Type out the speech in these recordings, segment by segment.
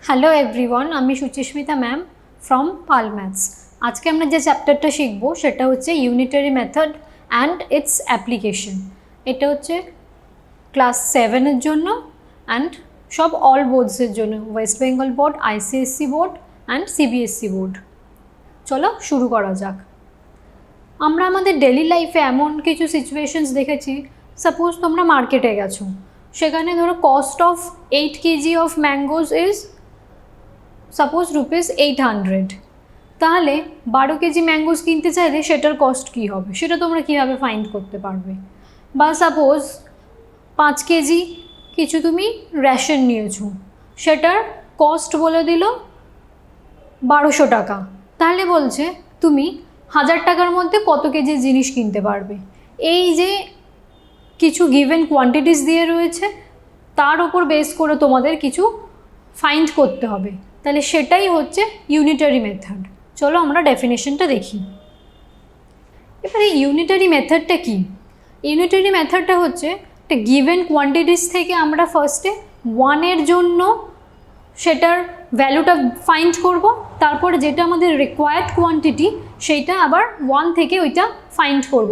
Hello everyone, আমি Suchismita ma'am from পালম্যাথস। আজকে আমরা যে চ্যাপ্টারটা শিখব সেটা হচ্ছে unitary method and it's application. এটা হচ্ছে ক্লাস 7-এর জন্য অ্যান্ড সব অল বোর্ডসের জন্য, West Bengal board, ICSE board and CBSE board. চলো শুরু করা যাক। আমরা আমাদের ডেলি লাইফে এমন কিছু সিচুয়েশনস দেখেছি, সাপোজ তোমরা মার্কেটে গেছো, সেখানে ধরো cost of 8 kg of mangoes is suppose ₹800। তাহলে 12 কেজি ম্যাঙ্গোস কিনতে চাইলে সেটার কস্ট কী হবে সেটা তোমরা কীভাবে ফাইন্ড করতে পারবে। বা সাপোজ 5 কেজি কিছু তুমি রেশন নিয়েছো, সেটার কস্ট বলে দিল 1200 টাকা। তাহলে বলছে তুমি 1000 টাকার মধ্যে কত কেজি জিনিস কিনতে পারবে। এই যে কিছু গিভেন কোয়ান্টিটিস দিয়ে রয়েছে, তার উপর বেস করে তোমাদের কিছু ফাইন্ড করতে হবে। তাহলে সেটাই হচ্ছে ইউনিটারি মেথড। চলো আমরা ডেফিনেশনটা দেখি। এবারে ইউনিটারি মেথডটা কি? ইউনিটারি মেথডটা হচ্ছে একটা গিভেন কোয়ান্টিটিস থেকে আমরা ফার্স্টে 1-এর জন্য সেটার ভ্যালুটা ফাইন্ড করব, তারপরে যেটা আমাদের রিকোয়ার্ড কোয়ান্টিটি সেইটা আবার 1 থেকে ওইটা ফাইন্ড করব।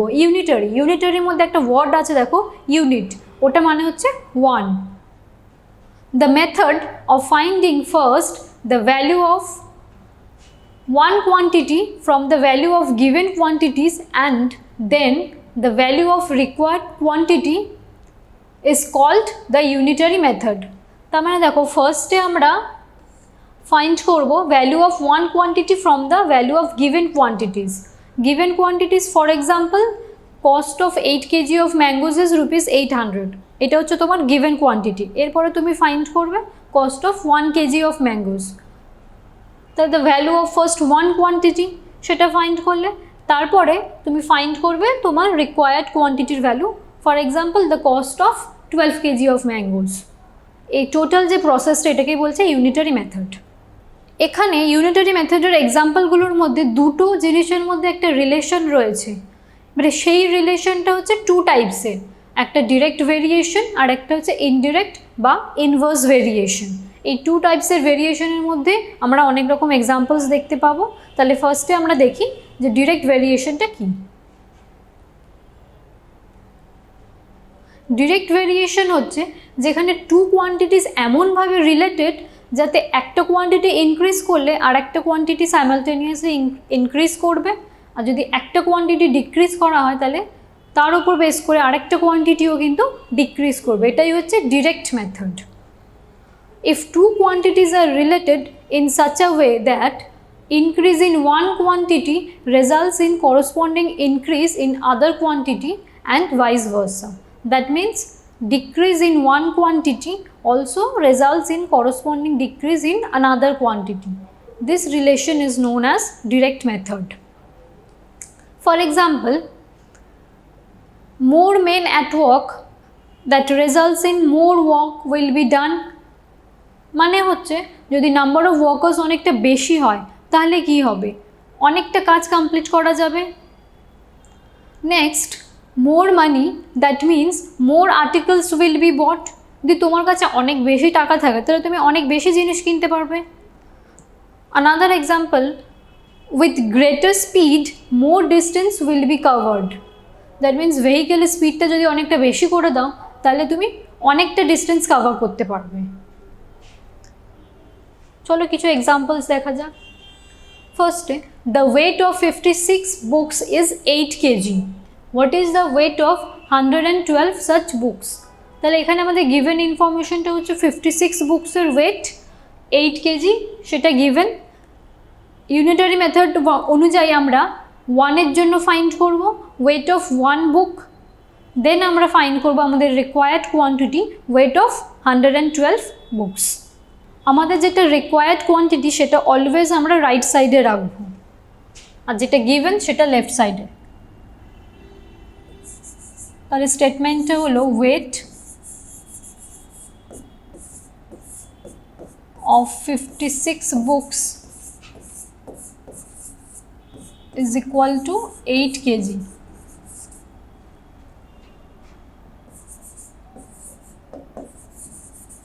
ইউনিটারির মধ্যে একটা ওয়ার্ড আছে দেখো, ইউনিট, ওটা মানে হচ্ছে 1। The method of finding first the value of one quantity from the value of given quantities and then the value of required quantity is called the unitary method. তার মানে দেখো ফার্স্টে আমরা ফাইন্ড করব value of one quantity from the value of given quantities. Given quantities for example cost of 8 kg of mangoes is ₹800। এটা হচ্ছে তোমার given quantity. এরপরে তুমি ফাইন্ড করবে cost of 1 kg of mangoes. তাহলে the value of first one quantity সেটা find করলে, তারপরে তুমি ফাইন্ড করবে তোমার রিকোয়ার্ড কোয়ান্টিটির value, for example the cost of 12 kg of mangoes. এই টোটাল যে প্রসেসটা এটাকেই বলছে ইউনিটারি মেথড। এখানে ইউনিটারি মেথডের এক্সাম্পলগুলোর মধ্যে দুটো জিনিসের মধ্যে একটা রিলেশন রয়েছে। মানে সেই রিলেশনটা হচ্ছে 2 টাইপসের, একটা ডিরেক্ট ভেরিয়েশন আর একটা হচ্ছে ইনডিরেক্ট বা ইনভার্স ভেরিয়েশন। এই 2 টাইপসের ভেরিয়েশনের মধ্যে আমরা অনেক রকম এক্সাম্পলস দেখতে পাবো। তাহলে ফার্স্টে আমরা দেখি যে ডিরেক্ট ভেরিয়েশনটা কী। ডিরেক্ট ভেরিয়েশন হচ্ছে যেখানে 2 কোয়ান্টিটিস এমনভাবে রিলেটেড যাতে একটা কোয়ান্টিটি ইনক্রিজ করলে আর একটা কোয়ান্টিটি সাইমালটেনিয়াসলি ইনক্রিজ করবে, আর যদি একটা কোয়ান্টিটি ডিক্রিজ করা হয় তাহলে তার উপর বেস করে আরেকটা কোয়ান্টিটিও কিন্তু ডিক্রিজ করবে। এটাই হচ্ছে direct method. If 2 quantities are related in such a way that increase in one quantity results in corresponding increase in other quantity and vice versa. That means decrease in one quantity also results in corresponding decrease in another quantity. This relation is known as direct method. For example, more men at work that results in more work will be done. মানে হচ্ছে যদি number of workers অনেকটা বেশি হয় তাহলে কি হবে, অনেকটা কাজ কমপ্লিট করা যাবে। Next, more money that means more articles will be bought. যদি তোমার কাছে অনেক বেশি টাকা থাকে তাহলে তুমি অনেক বেশি জিনিস কিনতে পারবে। Another example, with greater speed more distance will be covered. That means ভেহিকেলের স্পিডটা যদি অনেকটা বেশি করে দাও তাহলে তুমি অনেকটা ডিস্টেন্স কাভার করতে পারবে। চলো কিছু এক্সাম্পলস দেখা যাক। ফার্স্টে, the wait of 56 books is 8 kg। What is the weight of 112 such books? তাহলে এখানে আমাদের গিভেন ইনফরমেশনটা হচ্ছে 56 বুকসের ওয়েট 8 kg, সেটা গিভেন। ইউনিটারি মেথড অনুযায়ী আমরা 1-এর জন্য ফাইন্ড করব ওয়েট অফ 1 বুক, দেন আমরা ফাইন্ড করব আমাদের required quantity weight of 112 books. আমাদের যেটা রিকোয়ার্ড কোয়ান্টিটি সেটা অলওয়েজ আমরা রাইট সাইডে রাখবো, আর যেটা গিভেন সেটা লেফট সাইডে। তাহলে স্টেটমেন্টটা হলো weight of 56 books is equal to 8 kg।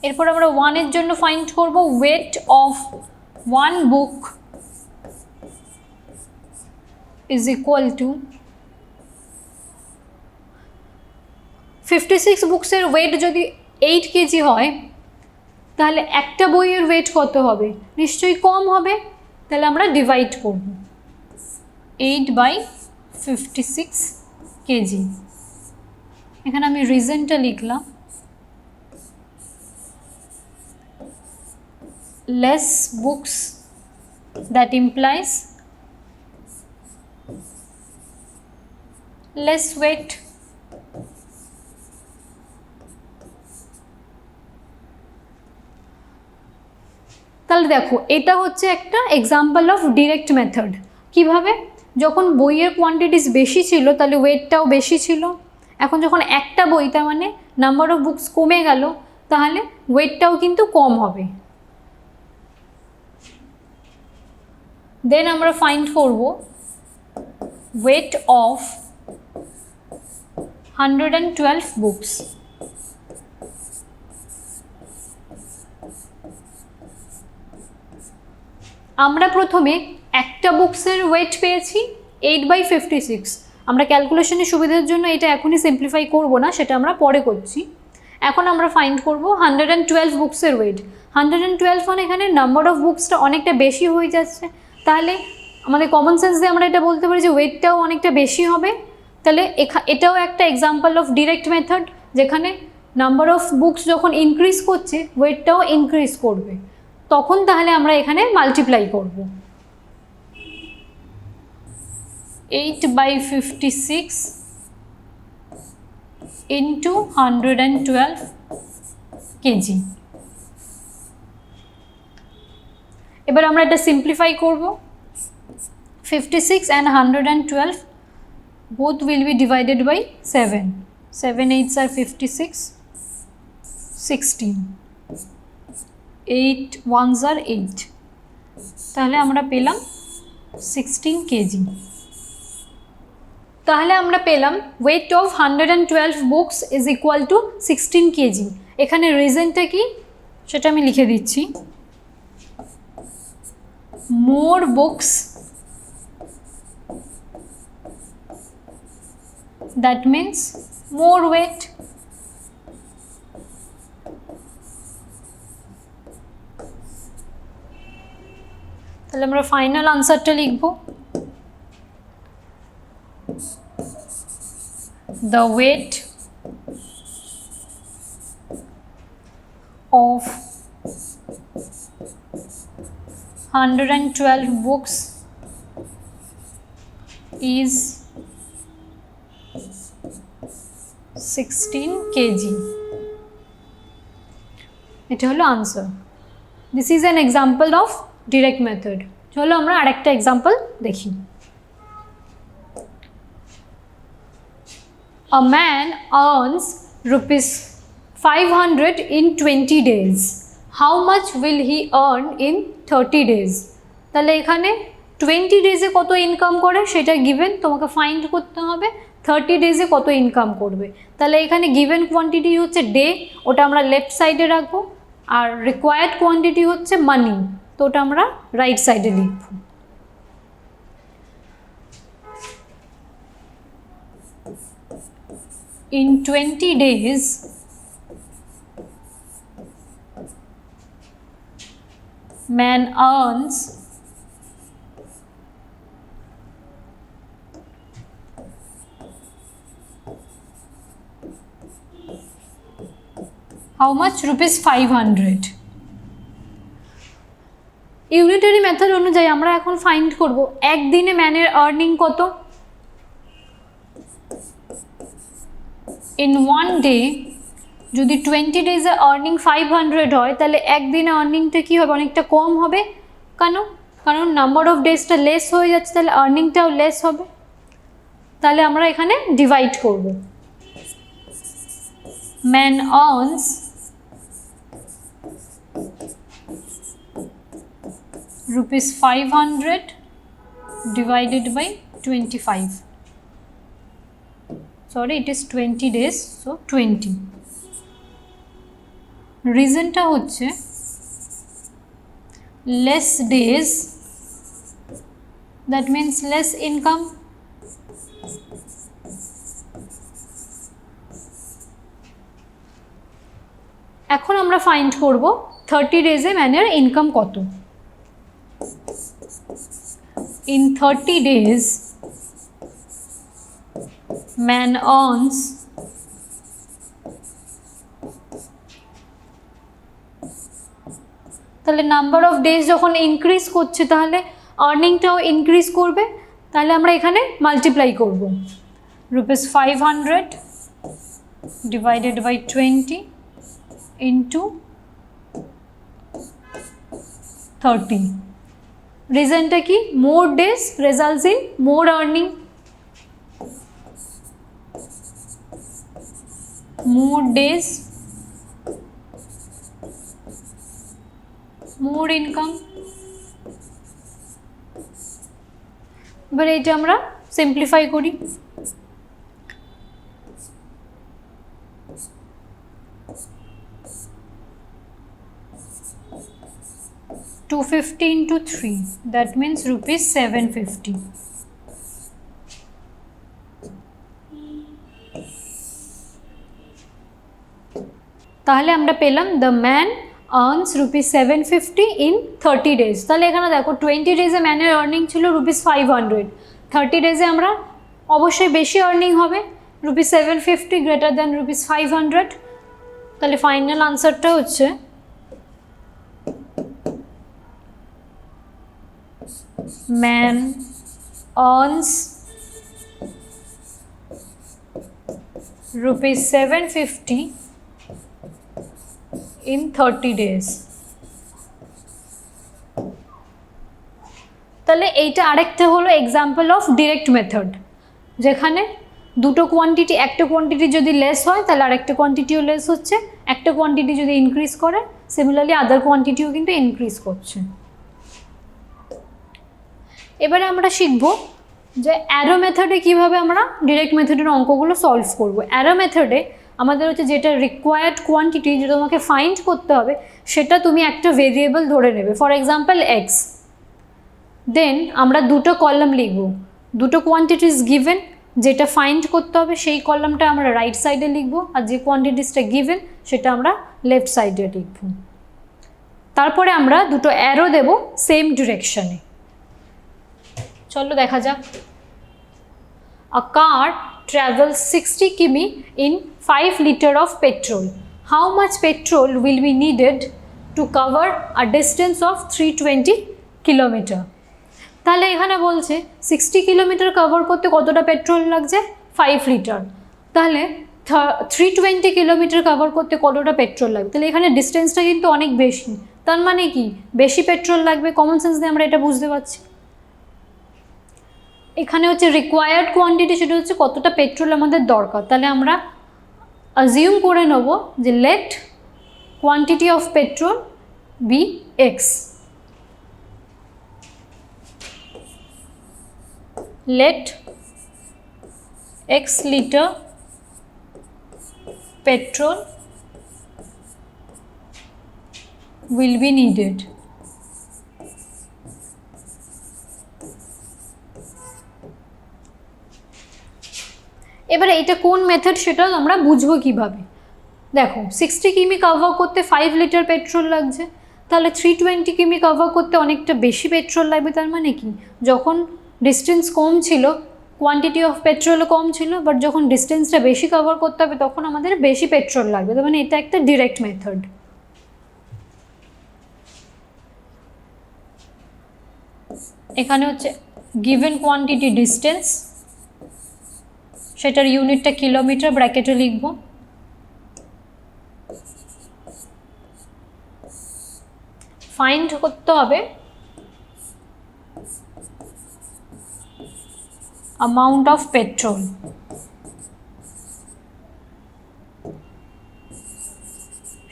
এরপর আমরা 1 এর জন্য ফাইন্ড করব weight of 1 book is equal to 56 বুকসের ওয়েট যদি 8 কেজি হয় তাহলে একটা বইয়ের ওয়েট কত হবে? নিশ্চয়ই কম হবে, তাহলে আমরা ডিভাইড করব 8/56 কেজি। এখানে আমি রিজনটা লিখলাম, less books, that implies less weight. তাহলে দেখো এটা হচ্ছে একটা এক্সাম্পল অফ ডিরেক্ট মেথড। কিভাবে? যখন বইয়ের কোয়ান্টিটিস বেশি ছিল তাহলে ওয়েটটাও বেশি ছিল, এখন যখন একটা বই তার মানে নাম্বার অফ বুকস কমে গেল তাহলে ওয়েটটাও কিন্তু কম হবে। দেন আমরা ফাইন্ড করব ওয়েট অফ 112 বুকস। আমরা প্রথমে একটা বুকসের ওয়েট পেয়েছি 8/56। আমরা ক্যালকুলেশনের সুবিধার জন্য এটা এখনই সিম্পলিফাই করব না, সেটা আমরা পরে করছি। এখন আমরা ফাইন্ড করব 112 বুকসের ওয়েট। 112 মানে এখানে নাম্বার অফ বুকসটা অনেকটা বেশি হয়ে যাচ্ছে, তাহলে আমাদের কমন সেন্স দিয়ে আমরা এটা বলতে পারি যে ওয়েটটাও অনেকটা বেশি হবে। তাহলে এটাও একটা এক্সাম্পল অফ ডিরেক্ট মেথড, যেখানে নাম্বার অফ বুকস যখন ইনক্রিজ করছে ওয়েটটাও ইনক্রিজ করবে, তখন তাহলে আমরা এখানে মাল্টিপ্লাই করব 8/56 ইন্টু 112 কেজি। এবার আমরা এটা সিম্পলিফাই করব। 56 and 112 both will be divided by 7. 7 8s are 56, 16, 8 1s are 8, তাহলে আমরা পেলাম 16 কেজি। তাহলে আমরা পেলাম weight of 112 books is equal two 16 KG. এখানে রিজনটা কি সেটা আমি লিখে দিচ্ছি, more books, that means more weight. তাহলে আমরা ফাইনাল আনসারটা লিখব, the weight of 112 books is 16 kg. এটা হলো answer. This is an example of direct method. চলো আমরা আরেকটা এক্সাম্পল দেখি। A man earns ₹500 in 20 days. How much will he earn in 30 days? তাহলে এখানে 20 ডেজে কত ইনকাম করে সেটা গিভেন, তোমাকে ফাইন্ড করতে হবে 30 ডেজে কত ইনকাম করবে। তাহলে এখানে গিভেন কোয়ান্টিটি হচ্ছে ডে, ওটা আমরা লেফট সাইডে রাখবো, আর রিকোয়ার্ড কোয়ান্টিটি হচ্ছে মানি, তো ওটা আমরা রাইট সাইডে লিখব। In 20 days, man earns how much? ₹500. Unitary method অনুযায়ী আমরা এখন ফাইন্ড করব একদিনে ম্যানের আর্নিং কত। ইন ওয়ান ডে যদি 20 ডেজে আর্নিং 500 হয় তাহলে একদিনে আর্নিংটা কী হবে? অনেকটা কম হবে। কারণ নাম্বার অফ ডেজটা লেস হয়ে যাচ্ছে, তাহলে আর্নিংটাও লেস হবে। তাহলে আমরা এখানে ডিভাইড করব, man earns ₹500 divided by 25. Sorry, it is 20 days, so 20. রিজনটা হচ্ছে less days, that means less income. এখন আমরা ফাইন্ড করব 30 ডেজে ম্যানের ইনকাম কত। In 30 days, man earns তাহলে নাম্বার অফ ডেজ যখন ইনক্রিজ করছে তাহলে আর্নিংটাও ইনক্রিজ করবে, তাহলে আমরা এখানে মাল্টিপ্লাই করব। ₹500 ডিভাইডেড বাই 20 ইন্টু 30। রিজনটা কি? মোর days results in more earning, more days more income. এবার এইটা আমরা সিম্পলিফাই করি। 250 into 3, that means ₹750। তাহলে আমরা পেলাম the man earns ₹750 in 30 days। তাহলে এখানে দেখো 20 ডেজে ম্যানের আর্নিং ছিল ₹500, 30 ডেজে আমরা অবশ্যই বেশি আর্নিং হবে, ₹750 গ্রেটার দ্যান ₹500। তাহলে ফাইনাল আনসারটা হচ্ছে man earns ₹750 in 30 days। তাহলে এইটা আরেকটা হলো এক্সাম্পল অফ ডিরেক্ট মেথড, যেখানে দুটো কোয়ান্টিটি, একটা কোয়ান্টিটি যদি লেস হয় তাহলে আরেকটা কোয়ান্টিটিও লেস হচ্ছে, একটা কোয়ান্টিটি যদি ইনক্রিজ করে সিমিলারলি আদার কোয়ান্টিটিও কিন্তু ইনক্রিজ করছে। এবারে আমরা শিখব যে অ্যারো মেথডে কীভাবে আমরা ডিরেক্ট মেথডের অঙ্কগুলো সলভ করব। অ্যারো মেথডে আমাদের হচ্ছে যেটা রিকোয়ার্ড কোয়ান্টিটি যেটা তোমাকে ফাইন্ড করতে হবে সেটা তুমি একটা ভেরিয়েবল ধরে নেবে, ফর এক্সাম্পল এক্স। দেন আমরা দুটো কলাম লিখব, দুটো কোয়ান্টিটিস গিভেন, যেটা ফাইন্ড করতে হবে সেই কলামটা আমরা রাইট সাইডে লিখব, আর যে কোয়ান্টিটিসটা গিভেন সেটা আমরা লেফট সাইডে লিখব। তারপরে আমরা দুটো অ্যারো দেব সেম ডিরেকশনে। চলো দেখা যাক। A car travels 60 km in 5 liters of petrol. How much petrol will be needed to cover a distance of 320 km? তাহলে এখানে বলছে 60 কিলোমিটার কভার করতে কতটা পেট্রোল লাগছে? 5 লিটার। তাহলে 320 কিলোমিটার কভার করতে কতটা পেট্রোল লাগবে? তাহলে এখানে ডিস্টেন্সটা কিন্তু অনেক বেশি, তার মানে কি বেশি পেট্রোল লাগবে। কমন সেন্স দিয়ে আমরা এটা বুঝতে পারছি। এখানে হচ্ছে রিকোয়ার্ড কোয়ান্টিটি, সেটা হচ্ছে কতটা পেট্রোল আমাদের দরকার। তাহলে আমরা অ্যাজিউম করে নেব যে let quantity of petrol be x. let x liter petrol will be needed। এবারে এটা কোন মেথড সেটা আমরা বুঝবো কিভাবে। দেখো 60 কিমি কভার করতে 5 লিটার পেট্রোল লাগছে, তাহলে 320 কিমি কভার করতে অনেকটা বেশি পেট্রোল লাগবে। তার মানে কি যখন ডিস্টেন্স কম ছিল কোয়ান্টিটি অফ পেট্রোলও কম ছিল, বাট যখন ডিস্টেন্সটা বেশি কভার করতে হবে তখন আমাদের বেশি পেট্রোল লাগবে। তার মানে এটা একটা ডিরেক্ট মেথড। এখানে হচ্ছে গিভেন কোয়ান্টিটি ডিস্টেন্স, সেটার ইউনিটটা কিলোমিটার, ব্র্যাকেটে লিখব। ফাইন্ড করতে হবে amount of petrol,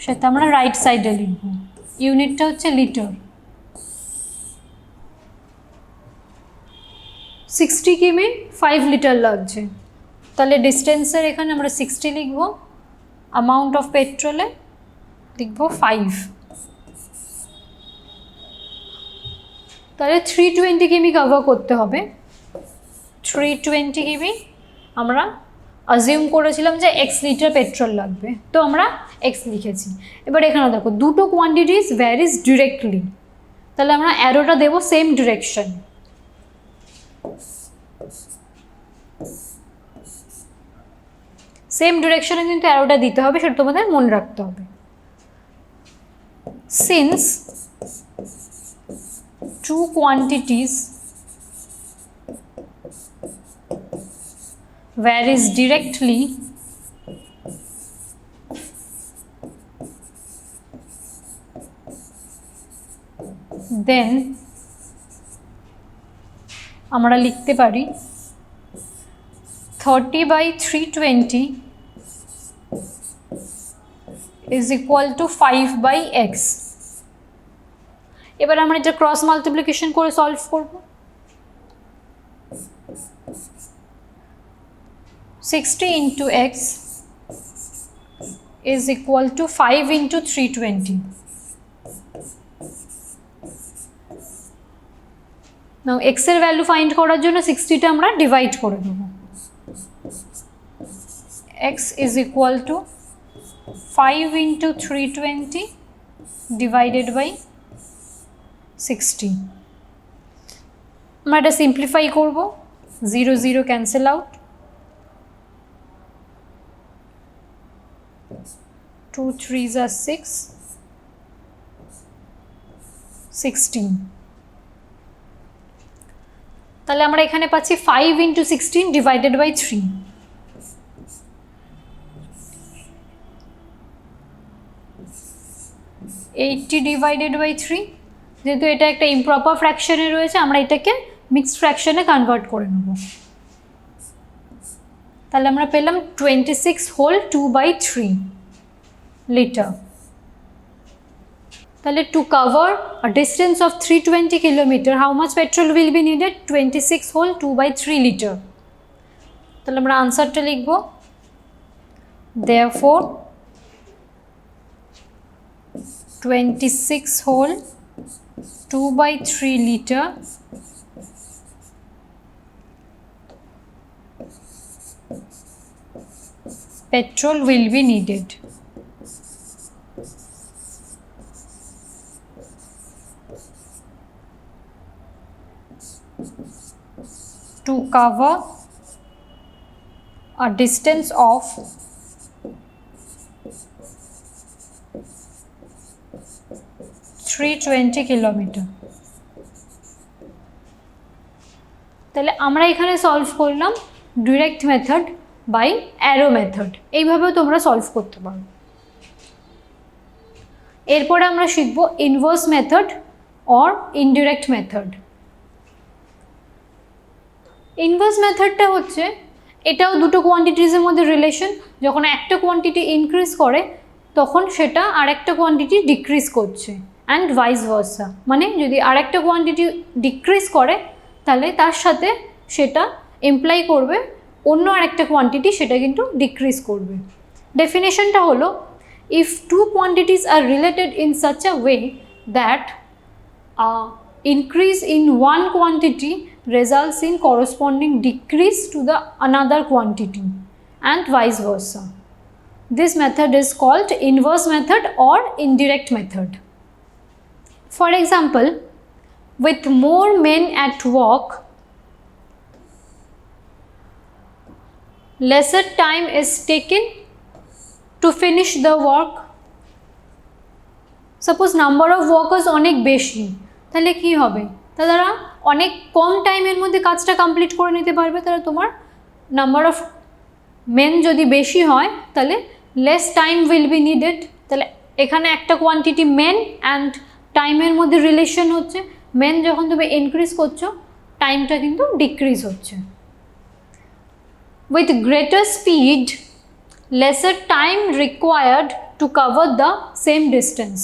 সেটা আমরা রাইট সাইডে লিখব। ইউনিটটা হচ্ছে লিটার। 60 কিমি 5 লিটার লাগছে, তাহলে ডিস্টেন্সের এখানে আমরা 60 লিখব, অ্যামাউন্ট অফ পেট্রোলে লিখবো 5। তাহলে 320 কিমি কভার করতে হবে। 320 কিমি আমরা অ্যাজিউম করেছিলাম যে x লিটার পেট্রোল লাগবে, তো আমরা x লিখেছি। এবার এখানে দেখো দুটো কোয়ান্টিটিস ভ্যারিজ ডিরেক্টলি, তাহলে আমরা অ্যারোটা দেবো সেম ডিরেকশন। সেম ডিরেকশনে কিন্তু অ্যারোটা দিতে হবে, সেটা তোমাদের মনে রাখতে হবে। Since two quantities varies directly, then আমরা লিখতে পারি 30/320 is equal to 5/x। এবার আমরা এটা ক্রস মাল্টিপ্লিকেশন করে সলভ করব। 60 into x is equal to 5 into 320। Now x এর ভ্যালু ফাইন্ড করার জন্য 60টা আমরা ডিভাইড করে দেব। x is equal to 5 into 320 divided by 60। আমরা এটা সিম্পলিফাই করব, 0 0 ক্যান্সেল আউট, 2 3s are 6, 16। তাহলে আমরা এখানে পাচ্ছি 5 into 16 divided by 3। $80 divided by 3। যেহেতু এটা একটা ইমপ্রপার ফ্র্যাকশনে রয়েছে, আমরা এটাকে মিক্সড ফ্র্যাকশনে কনভার্ট করে নেব। তাহলে আমরা পেলাম 26 হোল 2/3 লিটার। তাহলে to cover a distance of 320 kilometre how much petrol will be needed? 26 whole 2/3 litre. তাহলে আমরা আনসারটা লিখব, therefore 26 whole 2/3 liter petrol will be needed to cover a distance of 320 kilometre. তাহলে আমরা এখানে সলভ করলাম direct method by arrow method, এইভাবেও তোমরা সলভ করতে পারো। এরপরে আমরা শিখব inverse method or indirect method. Inverse মেথডটা হচ্ছে, এটাও দুটো কোয়ান্টিটিজের মধ্যে রিলেশন। যখন একটা কোয়ান্টিটি ইনক্রিজ করে তখন সেটা আরেকটা কোয়ান্টিটি ডিক্রিজ করছে, অ্যান্ড ভাইস ভার্সা। মানে যদি আরেকটা কোয়ান্টিটি ডিক্রিজ করে তাহলে তার সাথে সেটা ইমপ্লাই করবে অন্য আরেকটা কোয়ান্টিটি সেটা কিন্তু ডিক্রিজ করবে। ডেফিনেশনটা হলো, if two quantities are related in such a way that increase in one quantity results in corresponding decrease to the another quantity and vice versa. This method is called inverse method or indirect method. For example, with more men at work, lesser time is taken to finish the work. Suppose number of workers অনেক বেশি, তাহলে কি হবে? তারা অনেক কম টাইমের মধ্যে কাজটা কমপ্লিট করে নিতে পারবে। তাহলে তোমার নাম্বার অফ মেন যদি বেশি হয় তাহলে less time will be needed. তাহলে এখানে একটা কোয়ান্টিটি মেন অ্যান্ড টাইমের মধ্যে রিলেশন হচ্ছে। মেন যখন তুমি ইনক্রিজ করছো, টাইমটা কিন্তু ডিক্রিজ হচ্ছে। With greater speed lesser time required to cover the same distance.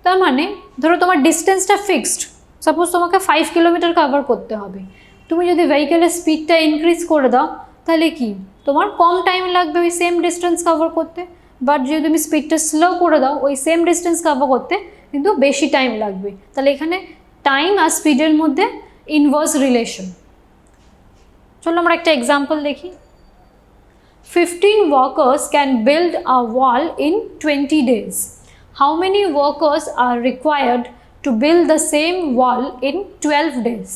তার মানে ধরো তোমার ডিস্টেন্সটা ফিক্সড, সাপোজ তোমাকে 5 কিলোমিটার কভার করতে হবে। তুমি যদি ভেহিকেলের স্পিডটা ইনক্রিজ করে দাও তাহলে কি তোমার কম টাইম লাগবে ওই সেম ডিস্টেন্স কভার করতে। বাট যদি তুমি স্পিডটা স্লো করে দাও ওই সেম ডিস্টেন্স কভার করতে কিন্তু বেশি টাইম লাগবে। তাহলে এখানে টাইম আর স্পিডের মধ্যে ইনভার্স রিলেশন। চলো আমরা একটা এক্সাম্পল দেখি। 15 workers can build a wall in 20 days. How many workers are required to build the same wall in 12 days?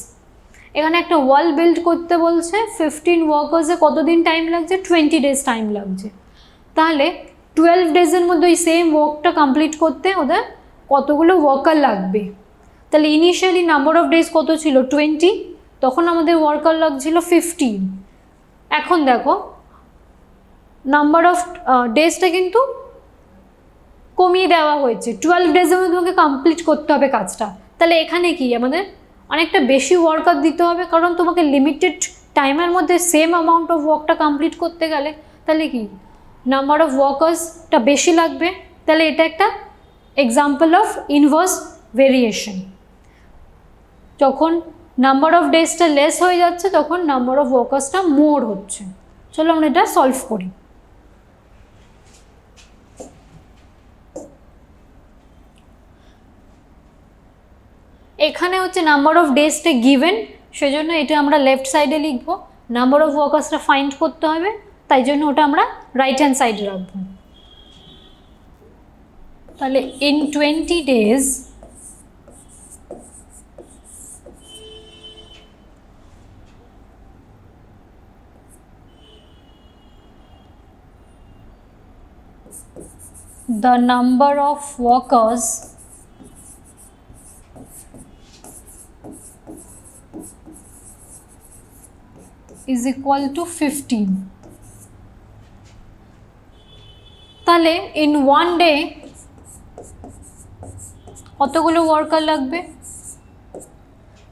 এখানে একটা ওয়াল বিল্ড করতে বলছে, 15 ওয়ার্কার্সে কতদিন টাইম লাগছে? 20 ডেজ টাইম লাগছে। তাহলে 12 ডেজের মধ্যে ওই সেম ওয়ার্কটা কমপ্লিট করতে ওদের কতগুলো ওয়ার্কার লাগবে? তাহলে ইনিশিয়ালি নাম্বার অফ ডেজ কত ছিল? 20, তখন আমাদের ওয়ার্কার লাগছিল 15। এখন দেখো নাম্বার অফ ডেজটা কিন্তু কমিয়ে দেওয়া হয়েছে, 12 ডেজের মধ্যে তোমাকে কমপ্লিট করতে হবে কাজটা। তাহলে এখানে কি আমাদের অনেকটা বেশি ওয়ার্কার দিতে হবে, কারণ তোমাকে লিমিটেড টাইমের মধ্যে সেম অ্যামাউন্ট অফ ওয়ার্কটা কমপ্লিট করতে গেলে তাহলে কি নাম্বার অফ ওয়ার্কার্সটা বেশি লাগবে। তাহলে এটা একটা এক্সাম্পল অফ ইনভার্স ভেরিয়েশন। যখন নাম্বার অফ ডেজটা লেস হয়ে যাচ্ছে তখন নাম্বার অফ ওয়ার্কার্সটা মোর হচ্ছে। চলো আমরা এটা সলভ করি। এখানে হচ্ছে নাম্বার অফ ডেজটা গিভেন, সেজন্য এটা আমরা লেফট সাইডে লিখবো। নাম্বার অফ ওয়ার্কার্সটা ফাইন্ড করতে হবে, তাই জন্য ওটা আমরা রাইট হ্যান্ড সাইডে রাখবো। তাহলে in 20 days the number of workers is equal to 15. তাহলে in one day কতগুলো ওয়ার্কার লাগবে?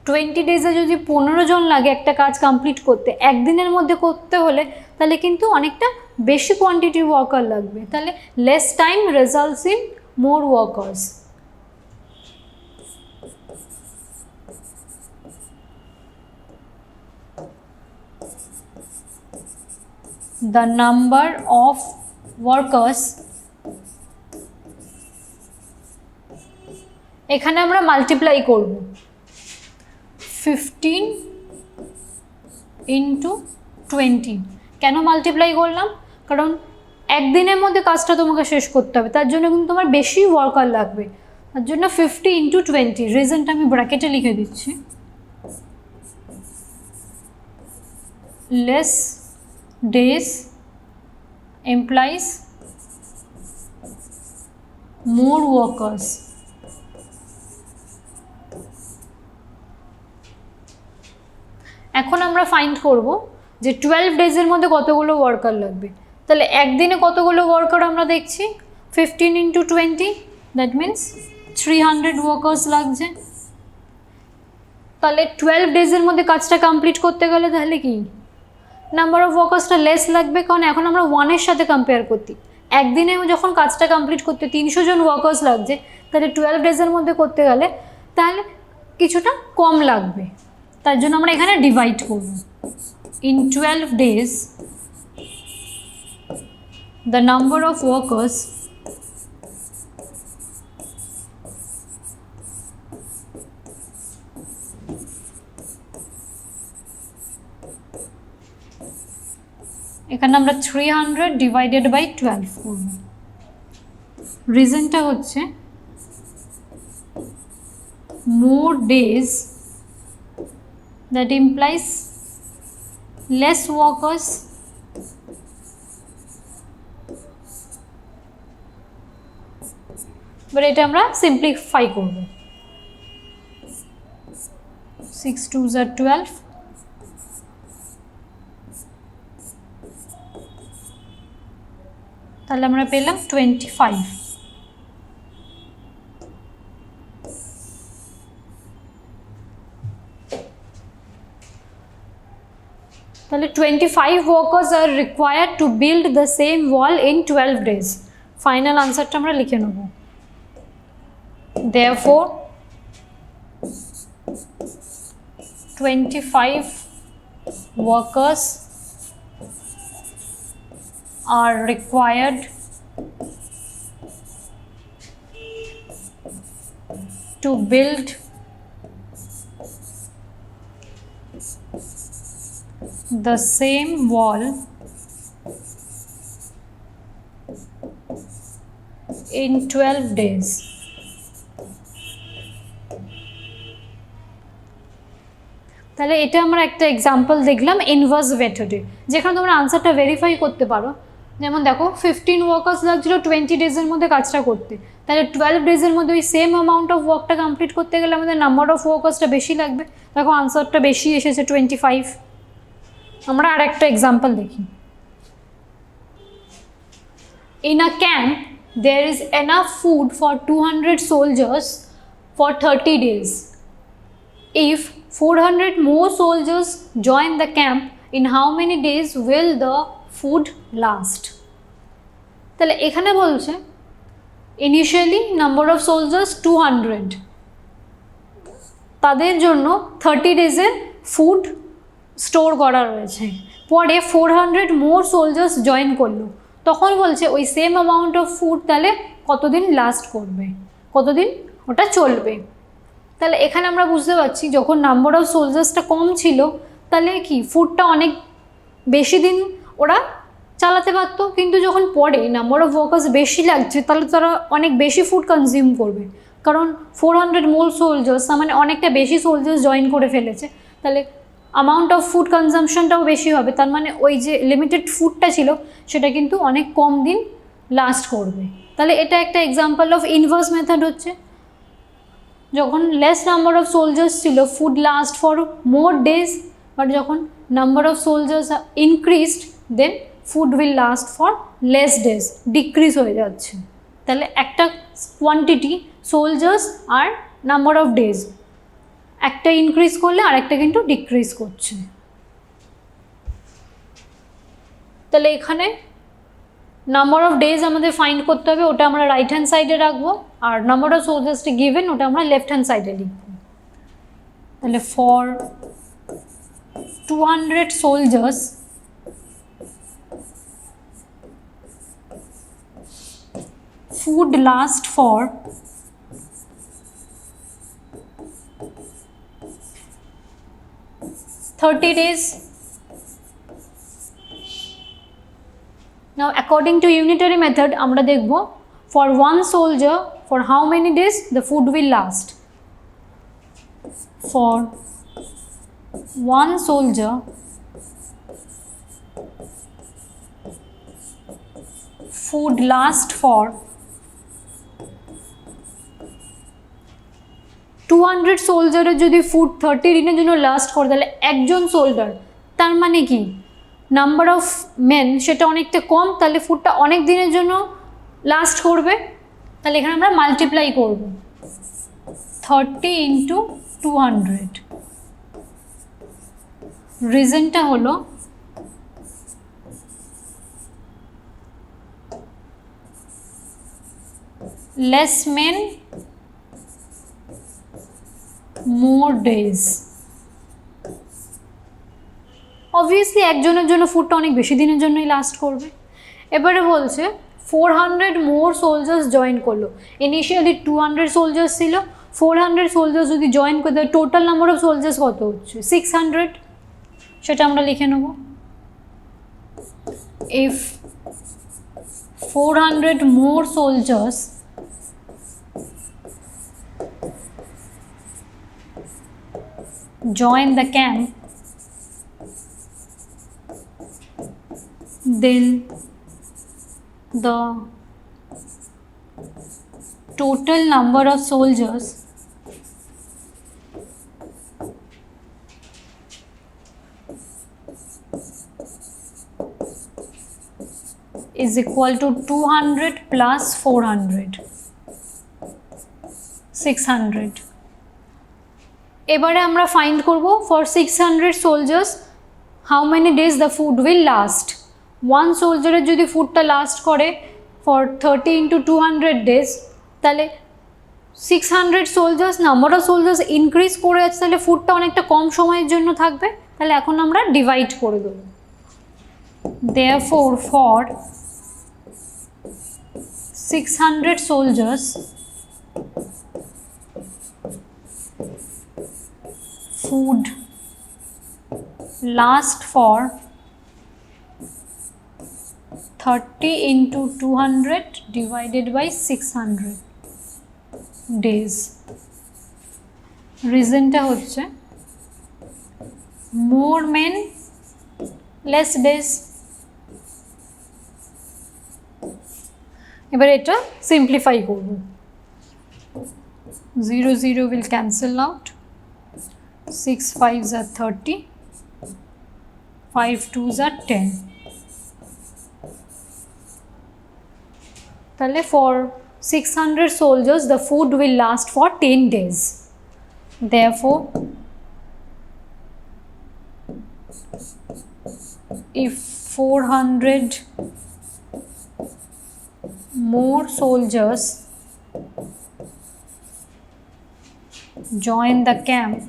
20 ডেজে যদি 15 জন লাগে একটা কাজ কমপ্লিট করতে, একদিনের মধ্যে করতে হলে তাহলে কিন্তু অনেকটা বেশি কোয়ান্টিটি ওয়ার্কার লাগবে। তাহলে less time results in more workers. The number of workers, এখানে আমরা মাল্টিপ্লাই করব 15 into 20। কেন মাল্টিপ্লাই করলাম? কারণ একদিনের মধ্যে কাজটা তোমাকে শেষ করতে হবে, তার জন্য কিন্তু তোমার বেশি ওয়ার্কার লাগবে। তার জন্য 50 into 20, রিজনটা আমি ব্র্যাকেটে লিখে দিচ্ছি। Less days implies more workers. এখন আমরা ফাইন্ড করব যে 12 ডেজের মধ্যে কতগুলো ওয়ার্কার লাগবে। তাহলে একদিনে কতগুলো ওয়ার্কার আমরা দেখছি? 15 into 20, দ্যাট মিনস 300 ওয়ার্কার্স লাগছে। তাহলে 12 ডেজের মধ্যে কাজটা কমপ্লিট করতে গেলে তাহলে কি নাম্বার অফ ওয়ার্কার্সটা লেস লাগবে, কারণ এখন আমরা 1-এর সাথে কম্পেয়ার করছি। একদিনে যখন কাজটা কমপ্লিট করতে 300 জন ওয়ার্কার্স লাগছে, তাহলে 12 ডেজের মধ্যে করতে গেলে তাহলে কিছুটা কম লাগবে। তার জন্য আমরা এখানে ডিভাইড করব। In 12 days the number of workers এখানে আমরা 300 ডিভাইডেড বাই 12 করব। রিজনটা হচ্ছে more days, that implies less workers, but এটা আমরা সিম্পলিফাই করব। 6 2s are 12, তাহলে আমরা পেলাম 25। তাহলে 25 workers are required to build the same wall in 12 days. Final আনসারটা আমরা লিখে নেব। Therefore 25 workers are required to build the same wall in 12 days. তাহলে এটা আমরা একটা এক্সাম্পল দেখলাম ইনভার্স মেথডে, যেখানে তোমরা আনসারটা ভেরিফাই করতে পারো। যেমন দেখো 15 ওয়ার্কার্স লাগছিল 20 ডেজের মধ্যে কাজটা করতে, তাহলে 12 ডেজের মধ্যে ওই সেম অ্যামাউন্ট অফ ওয়ার্কটা কমপ্লিট করতে গেলে আমাদের নাম্বার অফ ওয়ার্কার্সটা বেশি লাগবে। দেখো আনসারটা বেশি এসেছে 25। আমরা আর একটা এক্সাম্পল দেখি। In a camp there is enough food for 200 soldiers for 30 days. If 400 more soldiers join the camp, in how many days will the food last? তাহলে এখানে বলছে ইনিশিয়ালি নাম্বার অফ সোলজার্স 200, তাদের জন্য 30 ডেজের ফুড স্টোর করা রয়েছে। পরে 400 more soldiers join করলো, তখন বলছে ওই সেম অ্যামাউন্ট অফ ফুড তাহলে কতদিন লাস্ট করবে, কতদিন ওটা চলবে। তাহলে এখানে আমরা বুঝতে পারছি যখন নাম্বার অফ সোলজার্সটা কম ছিল তাহলে কি ফুডটা অনেক বেশি দিন ওরা চালাতে পারতো, কিন্তু যখন পরে নাম্বার অফ ওয়ার্কার্স বেশি লাগছে তাহলে তারা অনেক বেশি ফুড কনজিউম করবে, কারণ 400 মোর সোলজার্স মানে অনেকটা বেশি সোলজার্স জয়েন করে ফেলেছে, তাহলে অ্যামাউন্ট অফ ফুড কনজামশনটাও বেশি হবে। তার মানে ওই যে লিমিটেড ফুডটা ছিল সেটা কিন্তু অনেক কম দিন লাস্ট করবে। তাহলে এটা একটা এক্সাম্পল অফ ইনভার্স মেথড হচ্ছে, যখন লেস নাম্বার অফ সোলজার্স ছিল food last for more days, but when number of soldiers increased then food will last for less days, decrease হয়ে যাচ্ছে। তাহলে একটা কোয়ান্টিটি সোলজার্স আর নাম্বার অফ ডেজ একটা increase করলে আর একটা কিন্তু ডিক্রিজ করছে। তাহলে এখানে নাম্বার অফ ডেজ আমাদের ফাইন্ড করতে হবে, ওটা আমরা রাইট হ্যান্ড সাইডে রাখবো, আর নাম্বার অফ সোলজার্সটি গিভেন ওটা আমরা লেফট হ্যান্ড সাইডে লিখব। তাহলে for 200 soldiers food last for 30 days. Now according to unitary method আমরা দেখব for one soldier for how many days the food will last. For one soldier food last for 200 সোলজারের যদি food 30 দিনের জন্য last করে তাহলে একজন সোলজার, তার মানে কি নাম্বার অফ মেন সেটা অনেকটা কম, তাহলে ফুডটা অনেক দিনের জন্য লাস্ট করবে। তাহলে এখানে আমরা মাল্টিপ্লাই করব 30 ইন্টু 200। রিজনটা হলো less men more days. Obviously একজনের জন্য ফুডটা অনেক বেশি দিনের জন্যই লাস্ট করবে। এবারে বলছে 400 মোর সোলজার্স জয়েন করলো, ইনিশিয়ালি 200 সোলজার্স ছিল, 400 সোলজার্স যদি জয়েন করে দেয় টোটাল নাম্বার অফ সোলজার্স কত হচ্ছে 600, সেটা আমরা লিখে নেব। If 400 more soldiers join the camp, then the total number of soldiers is equal to 200 plus 400, 600. এবারে আমরা ফাইন্ড করব for 600 soldiers how many days the food will last. One সোলজারের যদি ফুডটা লাস্ট করে ফর 30 ইন্টু 200 ডেজ, তাহলে 600 soldiers number of soldiers increase করে যাচ্ছে, তাহলে ফুডটা অনেকটা কম সময়ের জন্য থাকবে। তাহলে এখন আমরা ডিভাইড করে দেবো। Therefore for 600 soldiers food last for 30 into 200 divided by 600 days. রিজনটা হচ্ছে more men less days. এবার এটা সিম্পলিফাই করব, 0 0 will cancel out, 6 5s are 30, 5 2s are 10. তাহলে for 600 soldiers the food will last for 10 days. Therefore, if 400 more soldiers join the camp,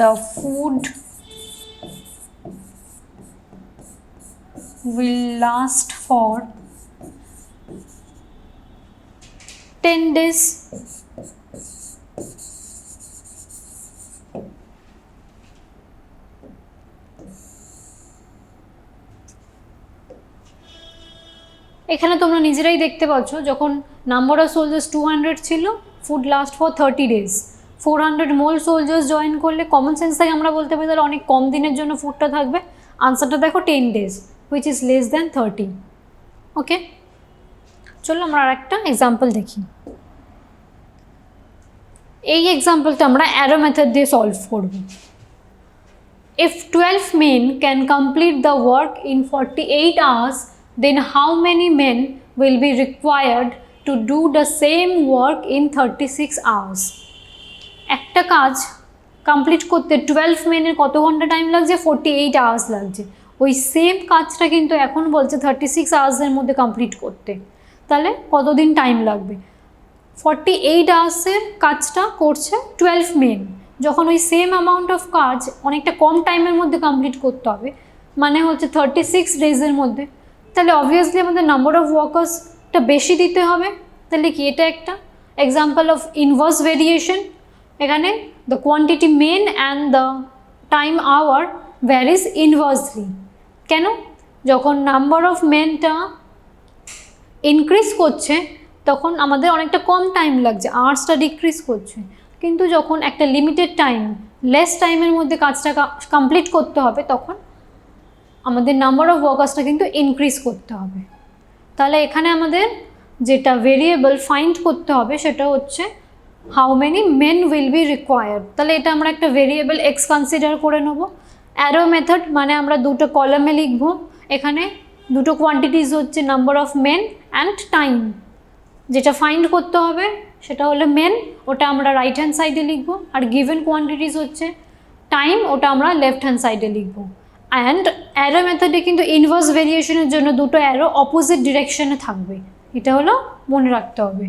the food will last for 10 days. এখানে তোমরা নিজেরাই দেখতে পাচ্ছ যখন নাম্বার অফ সোলজার্স 200 ছিল, food last for 30 days, 400 more soldiers join করলে common sense থেকে আমরা বলতে পারি তাহলে অনেক কম দিনের জন্য ফুডটা থাকবে। আনসারটা দেখো 10 days, which is less than 30। ওকে, চলো আমরা আর একটা এক্সাম্পল দেখি। এই এক্সাম্পলটা আমরা অ্যারো মেথড দিয়ে সলভ করব। If 12 men can complete the work in 48 hours, then how many men will be required to do the same work in 36 hours? একটা কাজ কমপ্লিট করতে 12 মেনের কত ঘন্টা টাইম লাগছে? 48 আওয়ার্স লাগছে। ওই সেম কাজটা কিন্তু এখন বলছে 36 আওয়ার্সের মধ্যে কমপ্লিট করতে, তাহলে কতদিন টাইম লাগবে? 48 আওয়ার্সের কাজটা করছে 12 মেন, যখন ওই সেম অ্যামাউন্ট অফ কাজ অনেকটা কম টাইমের মধ্যে কমপ্লিট করতে হবে, মানে হচ্ছে 36 ডেজের মধ্যে, তাহলে অবভিয়াসলি আমাদের নাম্বার অফ ওয়ার্কার্সটা বেশি দিতে হবে। তাহলে কি এটা একটা এক্সাম্পল অফ ইনভার্স ভেরিয়েশন। এখানে the quantity men and the time hour varies inversely. কেন? যখন নাম্বার অফ মেনটা ইনক্রিজ করছে তখন আমাদের অনেকটা কম টাইম লাগছে, আওয়ার্সটা ডিক্রিজ করছে, কিন্তু যখন একটা লিমিটেড টাইম, লেস টাইমের মধ্যে কাজটা কমপ্লিট করতে হবে তখন আমাদের নাম্বার অফ ওয়ার্কার্সটা কিন্তু ইনক্রিজ করতে হবে। তাহলে এখানে আমাদের যেটা ভেরিয়েবল ফাইন্ড করতে হবে সেটা হচ্ছে how many men will be required. তাহলে এটা আমরা একটা ভেরিয়েবল এক্স কনসিডার করে নেব। অ্যারো মেথড মানে আমরা দুটো কলামে লিখব, এখানে দুটো কোয়ান্টিটিস হচ্ছে number of men and time. যেটা ফাইন্ড করতে হবে সেটা হলো মেন, ওটা আমরা রাইট হ্যান্ড সাইডে লিখব, আর গিভেন কোয়ান্টিটিস হচ্ছে টাইম, ওটা আমরা লেফট হ্যান্ড সাইডে লিখব। অ্যান্ড অ্যারো মেথডে কিন্তু ইনভার্স ভেরিয়েশনের জন্য দুটো অ্যারো অপোজিট ডিরেকশনে থাকবে, এটা হলো মনে রাখতে হবে।